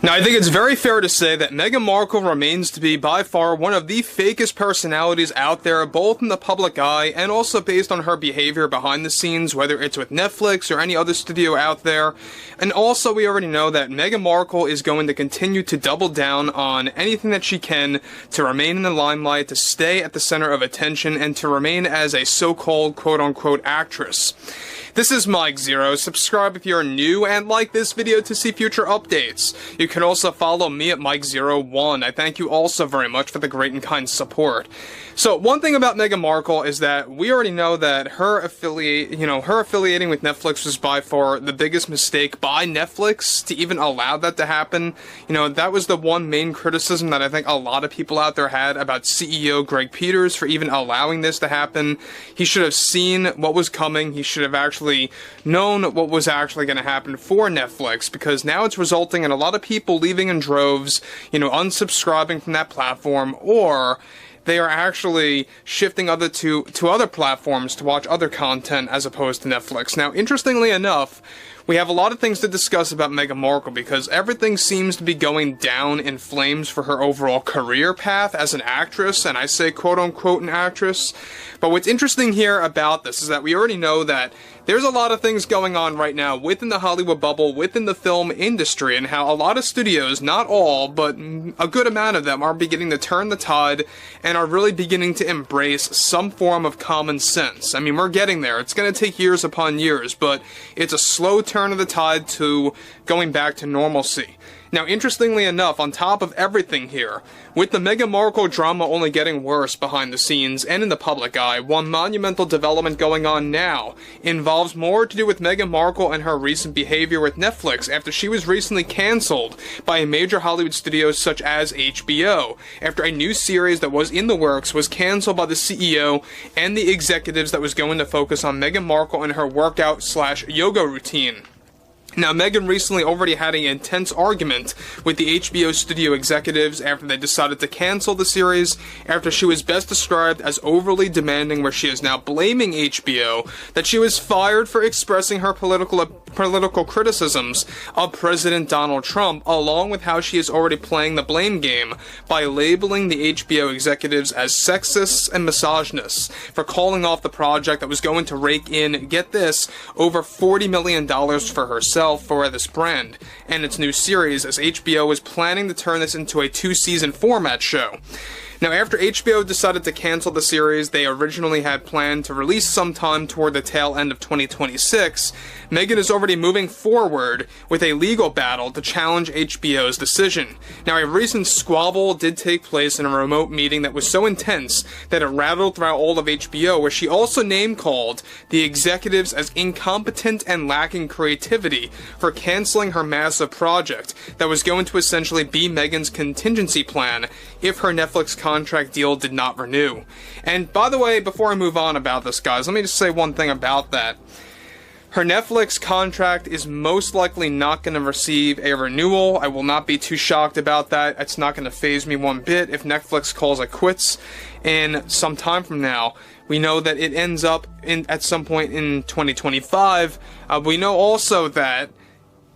Now, I think it's very fair to say that Meghan Markle remains to be by far one of the fakest personalities out there, both in the public eye and also based on her behavior behind the scenes, whether it's with Netflix or any other studio out there. And also, we already know that Meghan Markle is going to continue to double down on anything that she can to remain in the limelight, to stay at the center of attention, and to remain as a so-called quote-unquote actress. This is Mike Zero. Subscribe if you're new and like this video to see future updates. You can also follow me at Mike01. I thank you also very much for the great and kind support. So one thing about Meghan Markle is that we already know that her affiliating with Netflix was by far the biggest mistake by Netflix to even allow that to happen. That was the one main criticism that I think a lot of people out there had about CEO Greg Peters for even allowing this to happen. He should have seen what was coming. He should have actually known what was actually going to happen for Netflix, because now it's resulting in a lot of people leaving in droves, unsubscribing from that platform, or they are actually shifting to other platforms to watch other content as opposed to Netflix. Now, interestingly enough, we have a lot of things to discuss about Meghan Markle because everything seems to be going down in flames for her overall career path as an actress, and I say quote-unquote an actress. But what's interesting here about this is that we already know that there's a lot of things going on right now within the Hollywood bubble, within the film industry, and how a lot of studios, not all, but a good amount of them, are beginning to turn the tide and are really beginning to embrace some form of common sense. I mean, we're getting there. It's going to take years upon years, but it's a slow turn of the tide to going back to normalcy. Now, interestingly enough, on top of everything here, with the Meghan Markle drama only getting worse behind the scenes and in the public eye, one monumental development going on now involves more to do with Meghan Markle and her recent behavior with Netflix after she was recently cancelled by a major Hollywood studio such as HBO, after a new series that was in the works was cancelled by the CEO and the executives that was going to focus on Meghan Markle and her workout/yoga routine. Now, Meghan recently already had an intense argument with the HBO studio executives after they decided to cancel the series, after she was best described as overly demanding, where she is now blaming HBO that she was fired for expressing her political criticisms of President Donald Trump, along with how she is already playing the blame game by labeling the HBO executives as sexists and misogynists for calling off the project that was going to rake in, get this, over $40 million for herself for this brand and its new series, as HBO was planning to turn this into a 2-season format show. Now, after HBO decided to cancel the series they originally had planned to release sometime toward the tail end of 2026, Meghan is already moving forward with a legal battle to challenge HBO's decision. Now, a recent squabble did take place in a remote meeting that was so intense that it rattled throughout all of HBO, where she also name-called the executives as incompetent and lacking creativity for canceling her massive project that was going to essentially be Meghan's contingency plan if her Netflix contract deal did not renew. And by the way, before I move on about this, guys, let me just say one thing about that. Her Netflix contract is most likely not going to receive a renewal. I will not be too shocked about that. It's not going to faze me one bit if Netflix calls it quits in some time from now. We know that it ends up at some point in 2025. We know also that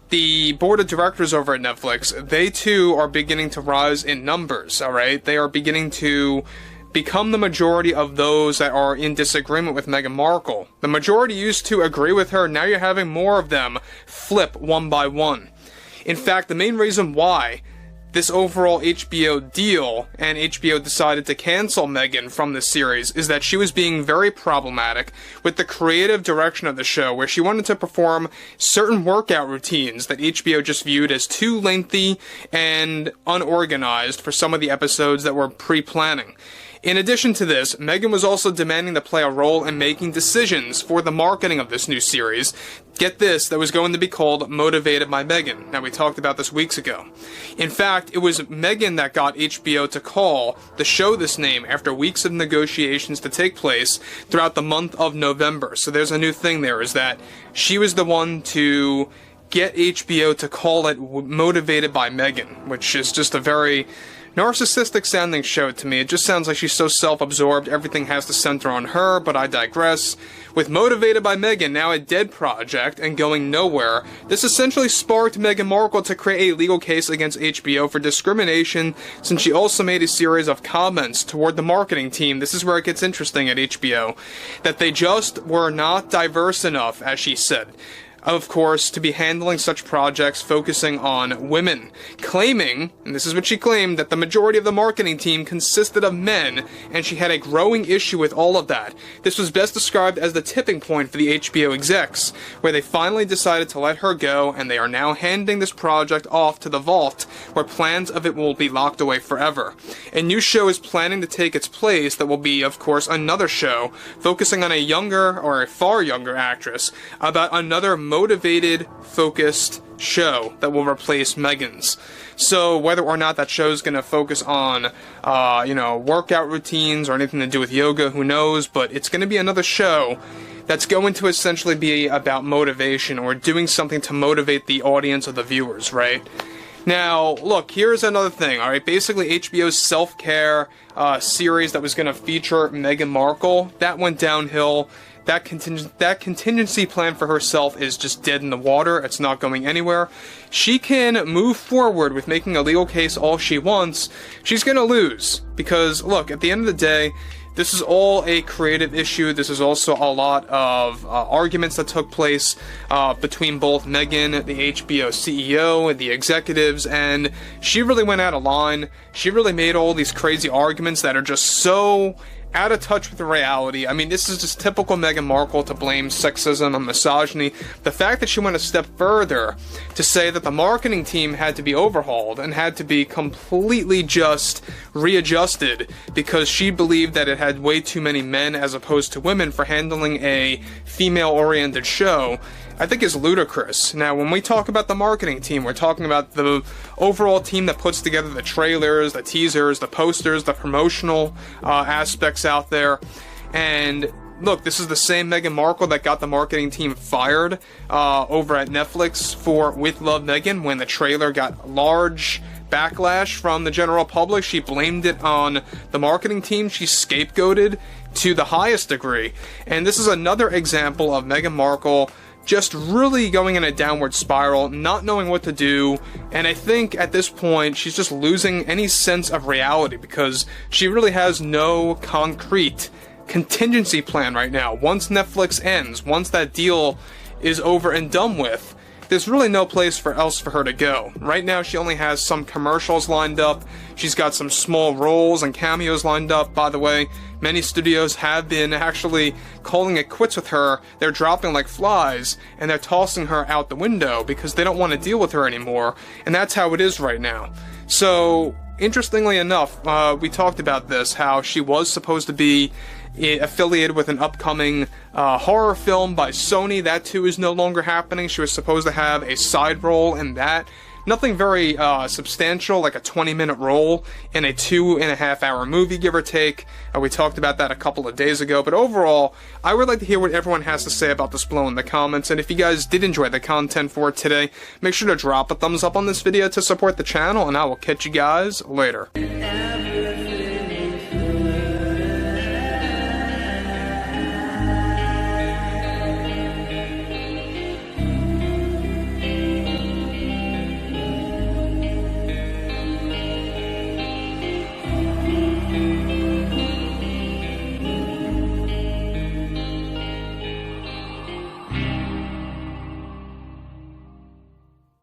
the board of directors over at Netflix, they too are beginning to rise in numbers, alright? They are beginning to become the majority of those that are in disagreement with Meghan Markle. The majority used to agree with her, now you're having more of them flip one by one. In fact, the main reason why this overall HBO deal and HBO decided to cancel Meghan from this series is that she was being very problematic with the creative direction of the show, where she wanted to perform certain workout routines that HBO just viewed as too lengthy and unorganized for some of the episodes that were pre-planning. In addition to this, Meghan was also demanding to play a role in making decisions for the marketing of this new series. Get this, that was going to be called Motivated by Meghan. Now, we talked about this weeks ago. In fact, it was Meghan that got HBO to call the show this name after weeks of negotiations to take place throughout the month of November. So there's a new thing there, is that she was the one to get HBO to call it Motivated by Meghan, which is just a very narcissistic sounding show to me. It just sounds like she's so self-absorbed, everything has to center on her, but I digress. With Motivated by Meghan now a dead project and going nowhere, this essentially sparked Meghan Markle to create a legal case against HBO for discrimination, since she also made a series of comments toward the marketing team. This is where it gets interesting at HBO, that they just were not diverse enough, as she said, of course, to be handling such projects focusing on women, claiming, and this is what she claimed, that the majority of the marketing team consisted of men, and she had a growing issue with all of that. This was best described as the tipping point for the HBO execs, where they finally decided to let her go, and they are now handing this project off to the vault, where plans of it will be locked away forever. A new show is planning to take its place that will be, of course, another show, focusing on a younger, or a far younger actress, about another motivated, focused show that will replace Meghan's. So whether or not that show is going to focus on, workout routines or anything to do with yoga, who knows, but it's going to be another show that's going to essentially be about motivation, or doing something to motivate the audience or the viewers, right? Now, look, here's another thing, alright? Basically, HBO's self-care series that was going to feature Meghan Markle, that went downhill. That contingency plan for herself is just dead in the water. It's not going anywhere. She can move forward with making a legal case all she wants. She's going to lose. Because, look, at the end of the day, this is all a creative issue. This is also a lot of arguments that took place between both Meghan, the HBO CEO, and the executives, and she really went out of line. She really made all these crazy arguments that are just so out of touch with the reality. I mean, this is just typical Meghan Markle to blame sexism and misogyny. The fact that she went a step further to say that the marketing team had to be overhauled and had to be completely just readjusted because she believed that it had way too many men as opposed to women for handling a female-oriented show, I think is ludicrous. Now, when we talk about the marketing team, we're talking about the overall team that puts together the trailers, the teasers, the posters, the promotional aspects out there. And look, this is the same Meghan Markle that got the marketing team fired over at Netflix for With Love Meghan when the trailer got large backlash from the general public. She blamed it on the marketing team. She scapegoated to the highest degree. And this is another example of Meghan Markle just really going in a downward spiral, not knowing what to do, and I think at this point she's just losing any sense of reality because she really has no concrete contingency plan right now. Once Netflix ends, once that deal is over and done with, there's really no place else for her to go. Right now she only has some commercials lined up. She's got some small roles and cameos lined up. By the way, many studios have been actually calling it quits with her. They're dropping like flies, and they're tossing her out the window because they don't want to deal with her anymore. And that's how it is right now. So, interestingly enough, we talked about this, how she was supposed to be affiliated with an upcoming horror film by Sony. That too is no longer happening. She was supposed to have a side role in that. Nothing very substantial, like a 20-minute role in a 2.5-hour movie, give or take. We talked about that a couple of days ago, but overall, I would like to hear what everyone has to say about this below in the comments, and if you guys did enjoy the content for today, make sure to drop a thumbs up on this video to support the channel, and I will catch you guys later.